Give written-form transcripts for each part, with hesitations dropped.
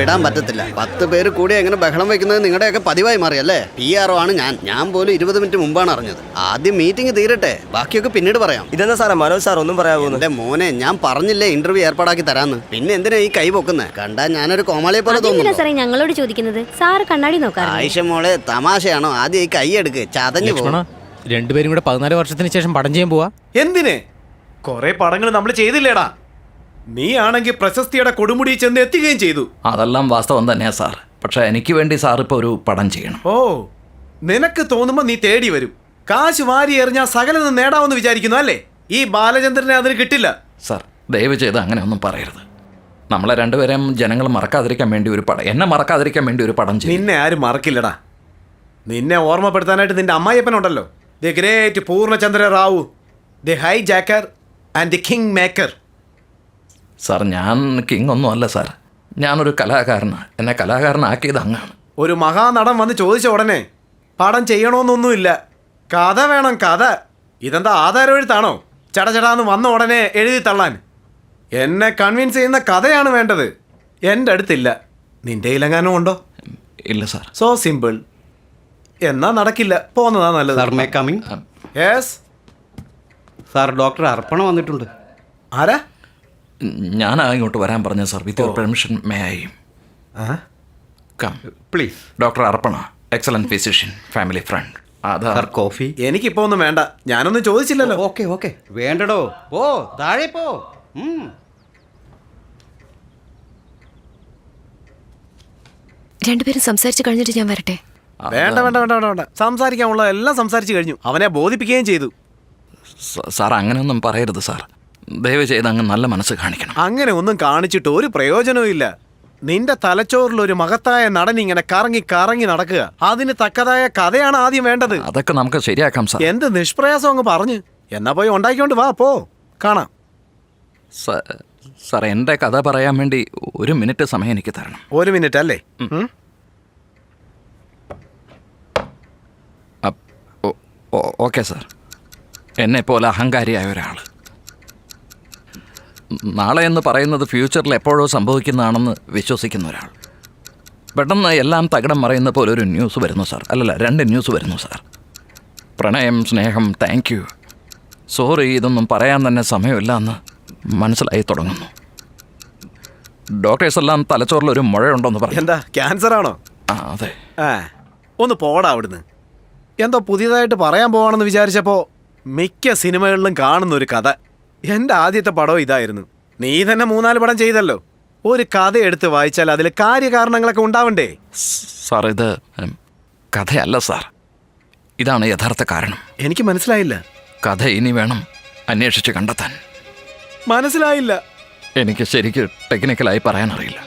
വിടാൻ പറ്റത്തില്ല. 10 പേര് കൂടി എങ്ങനെ ബഹളം വെക്കുന്നത് നിങ്ങളുടെയൊക്കെ പതിവായി മാറിയല്ലേ. PRO ആണ് ഞാൻ പോലും 20 മിനിറ്റ് മുമ്പാണ് അറിഞ്ഞത്. ആദ്യം മീറ്റിംഗ് തീരട്ടെ, ബാക്കിയൊക്കെ പിന്നീട് പറയാം. ഇതെന്താ സാറേ മനോജ് സാർ ഒന്നും പറയാൻ പോകുന്നത്? എന്റെ മോനെ, ഞാൻ പറഞ്ഞില്ലേ ഇന്റർവ്യൂ ഏർപ്പാടാക്കി തരാന്ന്. പിന്നെ എന്തിനാ ഈ കൈ പൊക്കുന്നത്? കണ്ടാ ഞാനൊരു കോമാളിയെ പോലെ തോന്നുന്നു. സാറേ ഞങ്ങളോട് ചോദിക്കുന്നത് സാറ് കണ്ണാടി നോക്കാം. ആയിഷ മോളെ, തമാശയാണോ? ആദ്യം ഈ കൈ എടുക്ക്, ചതഞ്ഞു പോകും. രണ്ടുപേരും കൂടെ 14 വർഷത്തിന് ശേഷം പടം ചെയ്യാൻ പോവാ. എന്തിന്? കൊറേ പടങ്ങൾ നമ്മൾ ചെയ്തില്ലേടാ. നീ ആണെങ്കിൽ പ്രശസ്തിയുടെ കൊടുമുടി ചെന്ന് എത്തുകയും ചെയ്തു. അതെല്ലാം വാസ്തവം തന്നെയാ സാർ. പക്ഷെ എനിക്ക് വേണ്ടി സാർ ഇപ്പോൾ ഒരു പടം ചെയ്യണം. ഓ, നിനക്ക് തോന്നുമ്പോ നീ തേടി വരും. കാശ് വാരി എറിഞ്ഞാൽ സകലതും നേടാമെന്ന് വിചാരിക്കുന്നു അല്ലേ? ഈ ബാലചന്ദ്രനെ അതിന് കിട്ടില്ല. സാർ, ദയവ് ചെയ്ത് അങ്ങനെ ഒന്നും പറയരുത്. നമ്മളെ രണ്ടുപേരെയും ജനങ്ങൾ മറക്കാതിരിക്കാൻ വേണ്ടി ഒരു പടം, എന്നെ മറക്കാതിരിക്കാൻ വേണ്ടി ഒരു പടം ചെയ്യും. നിന്നെ ആരും മറക്കില്ലടാ. നിന്നെ ഓർമ്മപ്പെടുത്താനായിട്ട് നിന്റെ അമ്മായിയപ്പനുണ്ടല്ലോ, the great Purnachandra Rao, the hijacker and the kingmaker. Sir, ഞാൻ കിങ് ഒന്നും അല്ല സാർ. ഞാനൊരു കലാകാരനാണ്. എന്നെ കലാകാരനാക്കിയത് അങ്ങാണ്. ഒരു മഹാനടൻ വന്ന് ചോദിച്ച ഉടനെ പടം ചെയ്യണമെന്നൊന്നുമില്ല. കഥ വേണം, കഥ. ഇതെന്താ ആധാരമെഴുത്താണോ? ചടചടാന്ന് വന്ന ഉടനെ എഴുതി തള്ളാൻ. എന്നെ കൺവിൻസ് ചെയ്യുന്ന കഥയാണ് വേണ്ടത്. എൻ്റെ അടുത്തില്ല. നിന്റെ ഇലങ്ങാനും ഉണ്ടോ? ഇല്ല സാർ. So simple. എന്നാ നടക്കില്ല, പോകുന്നതാ നല്ലത്. Sir, may coming? Yes sir, doctor Arpana വന്നിട്ടുണ്ട്. ആരാ? ഞാനാ ഇങ്ങോട്ട് വരാൻ പറഞ്ഞ sir. With your permission may I come please. Doctor Arpana, excellent physician, family friend. അതാ സാർ, കോഫി? എനിക്കിപ്പോ ഒന്നും വേണ്ട. ഞാനൊന്നും ചോദിച്ചില്ലല്ലോ. ഓക്കെ വേണ്ടടോ. ഓ, താഴെ പോ. രണ്ടുപേരും സംസാരിച്ചു കഴിഞ്ഞിട്ട് ഞാൻ വരട്ടെ. വേണ്ട വേണ്ട വേണ്ട വേണ്ട വേണ്ട. സംസാരിക്കാനുള്ള എല്ലാം സംസാരിച്ചു കഴിഞ്ഞു. അവനെ ബോധിപ്പിക്കുകയും ചെയ്തു. സാർ, അങ്ങനെയൊന്നും പറയരുത് സാർ. ദയവ് ചെയ്ത് അങ്ങ് നല്ല മനസ്സ് കാണിക്കണം. അങ്ങനെ ഒന്നും കാണിച്ചിട്ട് ഒരു പ്രയോജനവും ഇല്ല. നിന്റെ തലച്ചോറിൽ ഒരു മഹത്തായ നടൻ ഇങ്ങനെ കറങ്ങി കറങ്ങി നടക്കുക. അതിന് തക്കതായ കഥയാണ് ആദ്യം വേണ്ടത്. അതൊക്കെ നമുക്ക് ശരിയാക്കാം സാർ. എന്ത് നിഷ്പ്രയാസം അങ്ങ് പറഞ്ഞു. എന്നാ പോയി ഉണ്ടാക്കിക്കൊണ്ട് വാ, പോ, കാണാം. സാർ, എൻ്റെ കഥ പറയാൻ വേണ്ടി 1 മിനിറ്റ് സമയം എനിക്ക് തരണം. 1 മിനിറ്റ് അല്ലേ? Okay sir. എന്നെപ്പോലെ അഹങ്കാരിയായ ഒരാൾ. നാളെ എന്ന് പറയുന്നത് ഫ്യൂച്ചറിൽ എപ്പോഴോ സംഭവിക്കുന്നതാണെന്ന് വിശ്വസിക്കുന്ന ഒരാൾ. പെട്ടെന്ന് എല്ലാം തകിടം മറയുന്ന പോലെ ഒരു ന്യൂസ് വരുന്നു സാർ. അല്ലല്ല, 2 ന്യൂസ് വരുന്നു സാർ. പ്രണയം, സ്നേഹം, താങ്ക് യു, സോറി, ഇതൊന്നും പറയാൻ തന്നെ സമയമില്ല എന്ന് മനസ്സിലായി തുടങ്ങുന്നു. ഡോക്ടേഴ്സ് എല്ലാം തലച്ചോറിലൊരു മുഴയുണ്ടോന്ന് പറയും. എന്താ, ക്യാൻസർ ആണോ? അതെ. ഒന്ന് പോടാ അവിടുന്ന്. എന്തോ പുതിയതായിട്ട് പറയാൻ പോവാണെന്ന് വിചാരിച്ചപ്പോ മിക്ക സിനിമകളിലും കാണുന്ന ഒരു കഥ. എൻ്റെ ആദ്യത്തെ പടം ഇതായിരുന്നു. നീ തന്നെ 3-4 പടം ചെയ്തല്ലോ. ഒരു കഥ എടുത്ത് വായിച്ചാൽ അതിൽ കാര്യകാരണങ്ങളൊക്കെ ഉണ്ടാവണ്ടേ? സാർ, ഇത് കഥയല്ല സാർ. ഇതാണ് യഥാർത്ഥ കാരണം. എനിക്ക് മനസ്സിലായില്ല. കഥ ഇനി വേണം അന്വേഷിച്ച് കണ്ടെത്താൻ. മനസ്സിലായില്ല. എനിക്ക് ശരിക്ക് ടെക്നിക്കലായി പറയാനറിയില്ല.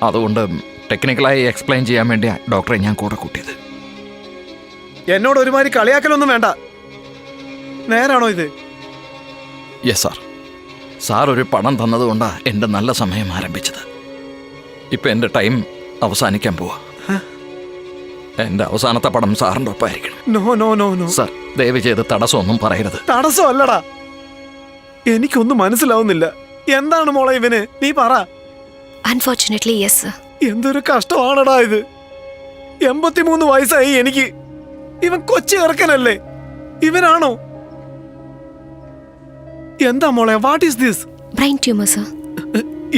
അതുകൊണ്ട് ടെക്നിക്കലായി എക്സ്പ്ലെയിൻ ചെയ്യാൻ വേണ്ടി ഡോക്ടറെ ഞാൻ കൂടെ കൂട്ടിയത്. എന്നോട് ഒരുമാതിരി കളിയാക്കലൊന്നും വേണ്ട. നേരാണോ ഇത്? Yes sir. സാർ ഒരു പണം തന്നതുകൊണ്ടാണ് എൻ്റെ നല്ല സമയം ആരംഭിച്ചത്. ഇപ്പം എൻ്റെ ടൈം അവസാനിക്കാൻ പോവാ. എൻ്റെ അവസാനത്തെ പടം സാറിൻ്റെ ഒപ്പമായിരിക്കണം. No no no no sir, ദയവ് ചെയ്ത് തടസ്സമൊന്നും പറയരുത്. തടസ്സമല്ലടാ. എനിക്കൊന്നും മനസ്സിലാവുന്നില്ല. എന്താണ് മോളെ ഇവന്? നീ പറ. Unfortunately yes sir. എന്തൊരു കഷ്ടമാണടാ ഇത്. 83 വയസ്സായി എനിക്ക്. ഇവൻ കൊച്ചു ഇറക്കനല്ലേ? ഇവനാണോ? എന്താ മോളെ, what is this? Brain tumour sir.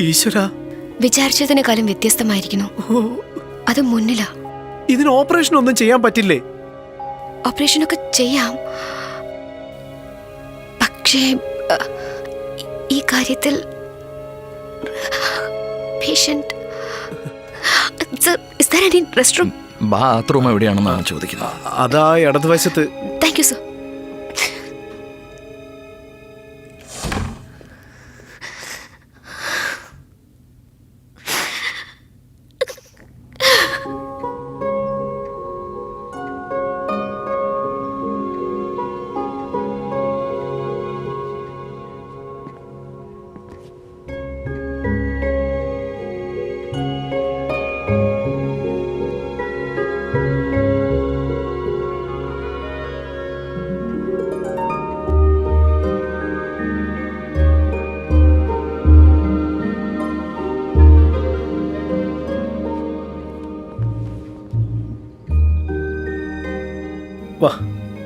ഈശ്വരാ, വിചാരിച്ചതിനേക്കാളും വ്യത്യസ്തമായിരിക്കുന്നു. അത് മുന്നിലാ. ഇതിന് ഓപ്പറേഷൻ ഒന്നും ചെയ്യാൻ പറ്റില്ലേ? ഓപ്പറേഷനൊക്കെ ചെയ്യാം, പക്ഷേ ഈ കാര്യത്തിൽ patient. Is there any restroom? Bathroom എവിടെയാണെന്നാണ് ചോദിക്കുന്നത്. അതാ ഇടതുവശത്ത്. Thank you sir.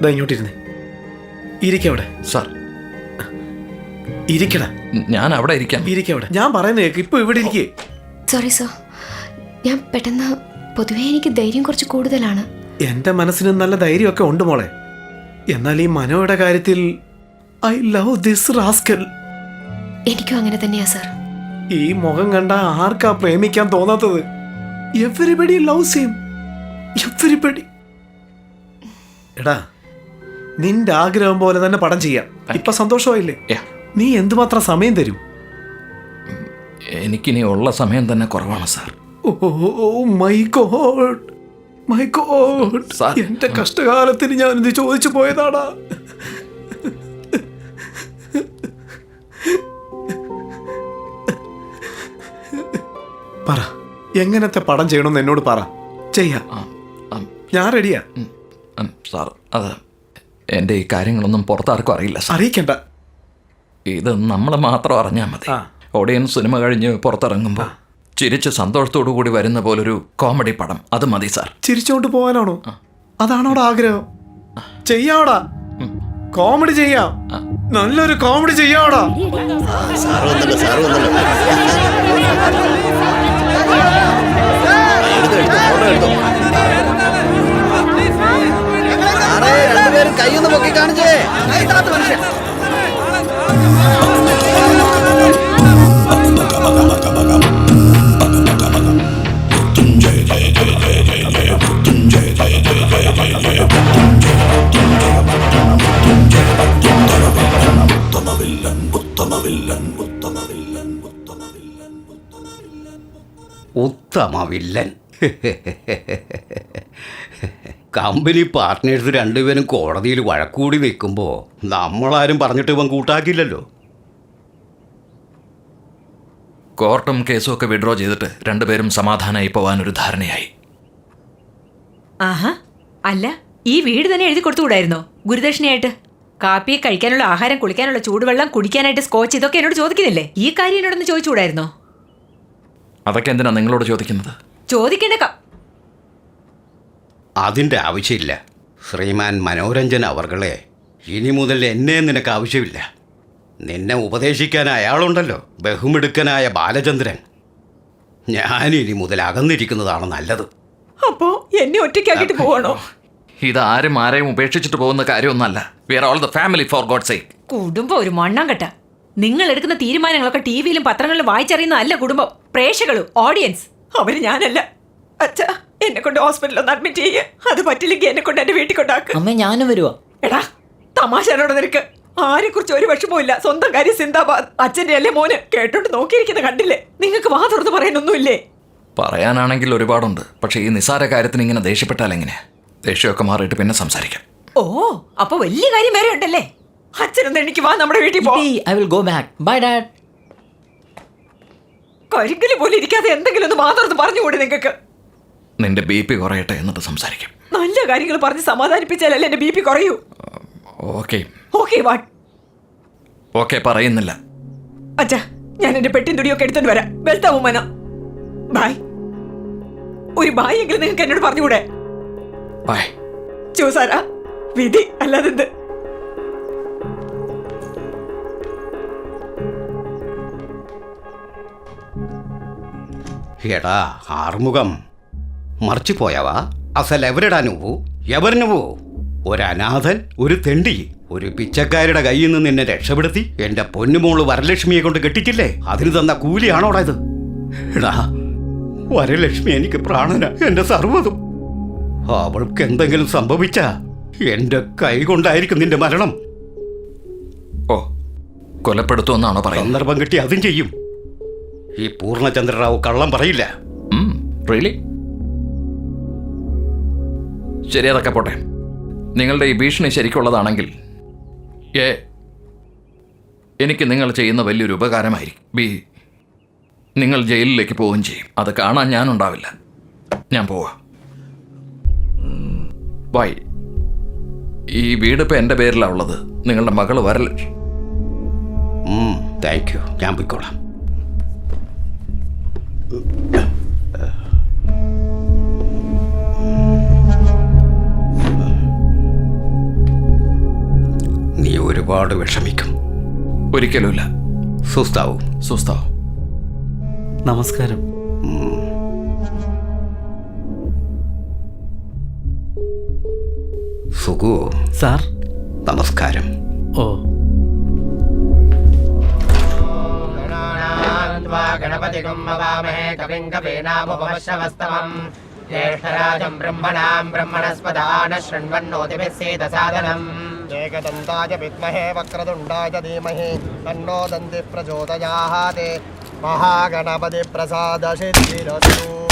ദാ ഇങ്ങോട്ടിരുന്നേ. ഇരിക്കവിടെ. സാർ ഇരിക്കടാ. ഞാൻ അവിടെ ഇരിക്കാം. ഇരിക്കവിടെ. ഞാൻ പറയുന്നത് കേൾക്ക്. ഇപ്പൊ ഇവിടെ ഇരിക്കേ. സോറി സർ, ഞാൻ പെട്ടെന്ന് പൊതുവേ എനിക്ക് ധൈര്യം കുറച്ച് കൂടുതലാണ്. എന്റെ മനസ്സിന് നല്ല ധൈര്യമൊക്കെ ഉണ്ട് മോളെ. എന്നാൽ ഈ മനോയുടെ കാര്യത്തിൽ ഐ ലവ് ദിസ് റാസ്കൽ. എനിക്കും അങ്ങനെ തന്നെയാ സർ. ഈ മുഖം കണ്ട ആർക്കാ പ്രേമിക്കാൻ തോന്നാത്തത്? Everybody loves him. എവരിബഡി. എടാ, നിന്റെ ആഗ്രഹം പോലെ തന്നെ പടം ചെയ്യാം. ഇപ്പൊ സന്തോഷമായില്ലേ? Yeah. നീ എന്തുമാത്രം സമയം തരും? എനിക്കിനി ഉള്ള സമയം തന്നെ കുറവാണ് sir. Oh my God, my God. Sir. എന്റെ കഷ്ടകാലത്തിന് ഞാൻ ഇത് ചോദിച്ചു പോയതാടാ. പറ, എങ്ങനത്തെ പടം ചെയ്യണമെന്ന് എന്നോട് പറ. ചെയ്യാം, ഞാൻ റെഡിയാ. സാർ, അത് എൻ്റെ ഈ കാര്യങ്ങളൊന്നും പുറത്താർക്കും അറിയില്ല സാർ. അറിയിക്കണ്ട. ഇത് നമ്മൾ മാത്രം അറിഞ്ഞാൽ മതി. ആ. ഓഡിയൻസ് സിനിമ കഴിഞ്ഞ് പുറത്തിറങ്ങുമ്പോൾ ചിരിച്ച് സന്തോഷത്തോടു കൂടി വരുന്ന പോലൊരു കോമഡി പടം, അത് മതി സാർ. ചിരിച്ചോണ്ട് പോകാനാണോ? അതാണോടാ ആഗ്രഹം? ചെയ്യാവടാ, കോമഡി ചെയ്യാം. നല്ലൊരു കോമഡി ചെയ്യാവടാ. സാറ് വന്നല്ലോ, സാറ് വന്നല്ലോ. സാറേ, രണ്ടുപേരും കൈയൊന്ന് പൊക്കി കാണിച്ചേ. മനുഷ്യൻ ഉത്തമ വില്ലൻ. കമ്പനി പാർട്ട്നേഴ്സ് രണ്ടുപേരും കോടതിയിൽ വഴക്കൂടി നിൽക്കുമ്പോൾ നമ്മളാരും പറഞ്ഞിട്ട് ഇവൻ കൂട്ടാക്കില്ലല്ലോ. കോർട്ടും കേസും ഒക്കെ വിഡ്രോ ചെയ്തിട്ട് രണ്ടുപേരും സമാധാനമായി പോകാനൊരു ധാരണയായി. ആഹാ, അല്ല, ഈ വീട് തന്നെ എഴുതി കൊടുത്തുകൂടായിരുന്നോ ഗുരുദക്ഷിണയായിട്ട്? കാപ്പി, കഴിക്കാനുള്ള ആഹാരം, കുളിക്കാനുള്ള ചൂടുവെള്ളം, കുടിക്കാനായിട്ട് സ്കോച്ച്, ഇതൊക്കെ എന്നോട് ചോദിക്കുന്നില്ലേ? ഈ കാര്യം എന്നോടൊന്ന് ചോദിച്ചുകൂടായിരുന്നോ? അതൊക്കെ എന്തിനാ നിങ്ങളോട് ചോദിക്കുന്നത്? ചോദിക്കേണ്ട അതിൻ്റെ ആവശ്യമില്ല. ശ്രീമാൻ മനോരഞ്ജൻ അവർകളെ, ഇനി മുതൽ എന്നെ നിനക്ക് ആവശ്യമില്ല. നിന്നെ ഉപദേശിക്കാൻ അയാളുണ്ടല്ലോ, ബഹുമിടുക്കനായ ബാലചന്ദ്രൻ. ഞാനിനി മുതൽ അകന്നിരിക്കുന്നതാണ് നല്ലത്. അപ്പോ എന്നെ ഒറ്റയ്ക്കാക്കിട്ട് പോവാണോ? ഇതാരും ആരെയും ഉപേക്ഷിച്ചിട്ട് പോകുന്ന കാര്യമൊന്നുമല്ല. We are all the family, for God sake. കുടുംബം ഒരു മണ്ണാങ്കട്ട. നിങ്ങൾ എടുക്കുന്ന തീരുമാനങ്ങളൊക്കെ ടിവിയിലും പത്രങ്ങളിലും വായിച്ചറിയുന്ന അല്ല കുടുംബം. പ്രേക്ഷകളും ഓഡിയൻസ് അവര് ഞാനല്ല. അച്ഛാ, എന്നെ കൊണ്ട് ഹോസ്പിറ്റലിൽ ഒന്ന് അഡ്മിറ്റ് ചെയ്യേ. അത് പറ്റില്ലെങ്കിൽ എന്നെ കൊണ്ട് എന്റെ വീട്ടിൽ കൊണ്ടാക്കും. അമ്മ, ഞാനും വരുവാ. എടാ, തമാശയോട് നിനക്ക് ആരെ കുറിച്ച് ഒരു വിഷമവും ഇല്ല. സ്വന്തം കാര്യം സിന്ദാബാദ്. അച്ഛന്റെ അല്ലേ മോന്? കേട്ടോണ്ട് നോക്കിയിരിക്കുന്ന കണ്ടില്ലേ? നിങ്ങൾക്ക് വാ തുറന്ന് പറയാനൊന്നുമില്ലേ? പറയാനാണെങ്കിൽ ഒരുപാടുണ്ട്. പക്ഷെ ഈ നിസ്സാര കാര്യത്തിന് ഇങ്ങനെ ദേഷ്യപ്പെട്ടാൽ എങ്ങനെ? ദേഷ്യമൊക്കെ മാറിയിട്ട് പിന്നെ സംസാരിക്കാം. ഓ, അപ്പൊ വലിയ കാര്യം വേറെ ഉണ്ടല്ലേ? അച്ഛനൊന്ന് എനിക്ക് വാ, നമ്മുടെ വീട്ടിൽ പോ. I will go back. Bye, Dad. കരിങ്കല് പോലെ ഇരിക്കാതെ എന്തെങ്കിലും ഒന്ന് മാത്രം പറഞ്ഞുകൂടെ നിങ്ങൾക്ക്? നിന്റെ BP കുറയട്ടെ എന്നിട്ട് സംസാരിക്കാം. നല്ല കാര്യങ്ങൾ പറഞ്ഞ് സമാധാനിപ്പിച്ചാലല്ലേ എന്റെ BP കുറയൂ. Okay okay what? ഓക്കെ പറയുന്നില്ല. അച്ഛാ, ഞാൻ എന്റെ പെട്ടിൻ തുടിയൊക്കെ എടുത്തോണ്ട് വരാം. വെൽത്താമോ മന? ബായ്. ഒരു ബായ് എങ്കിലും നിങ്ങൾക്ക് എന്നോട് പറഞ്ഞുകൂടെ? ബൈ. ചോസാരാ, വിധി അല്ലാതെന്ത്? ఎడా ఆరుముఖం మర్చిపోయావా? అసలు ఎవరిడా నువ్వు? ఎవరు నువ్వు? ഒരു അനാഥൻ, ഒരു തെണ്ടി, ഒരു പിച്ചക്കാരുടെ കയ്യിൽ നിന്ന് നിന്നെ രക്ഷപ്പെടുത്തി എന്റെ പൊന്നുമോള് വരലക്ഷ്മിയെ കൊണ്ട് കെട്ടിച്ചില്ലേ? അതിന് തന്ന കൂലിയാണോടാ ഇത്? എടാ, വരലക്ഷ്മി എനിക്ക് പ്രാണന, എന്റെ സർവ്വതും. അവൾക്ക് എന്തെങ്കിലും സംഭവിച്ച എന്റെ കൈ കൊണ്ടായിരിക്കും നിന്റെ മരണം. ഓ, കൊലപ്പെടുത്തുമെന്നാണോ പറയുന്നത്? സന്ദർഭം കിട്ടി അതും ചെയ്യും. ഈ പൂർണ്ണചന്ദ്രറാവു കള്ളം പറയില്ല. റിയലി? ശരി, അതൊക്കെ പോട്ടെ. നിങ്ങളുടെ ഈ ഭീഷണി ശരിക്കുള്ളതാണെങ്കിൽ എനിക്ക് നിങ്ങൾ ചെയ്യുന്ന വലിയൊരു ഉപകാരമായിരിക്കും. നിങ്ങൾ ജയിലിലേക്ക് പോവുകയും ചെയ്യും. അത് കാണാൻ ഞാനുണ്ടാവില്ല. ഞാൻ പോവാ. ബൈ. ഈ വീടിപ്പോൾ എൻ്റെ പേരിലാണ് ഉള്ളത്. നിങ്ങളുടെ മകൾ വരലക്ഷ്മി. Thank you. ഞാൻ പോയിക്കോളാം. നീ ഒരുപാട് വിഷമിക്കും. ഒരിക്കലുമില്ല. സുസ്താവും. സുസ്താവ്, നമസ്കാരം. സുഖു, സാർ. നമസ്കാരം. ഓ, ജ്യേഷ്ഠരാജം ബ്രഹ്മണാം ബ്രഹ്മണസ്പദാന ശൃണ്വന്നോതിഭിസ്സീദസാദനം ഏകദന്തായ വിദ്മഹേ വക്രതുണ്ടായ ധീമഹി തന്നോ ദന്തി പ്രചോദയാത് മഹാഗണപതി പ്രസാദ സിദ്ധിരസ്തു.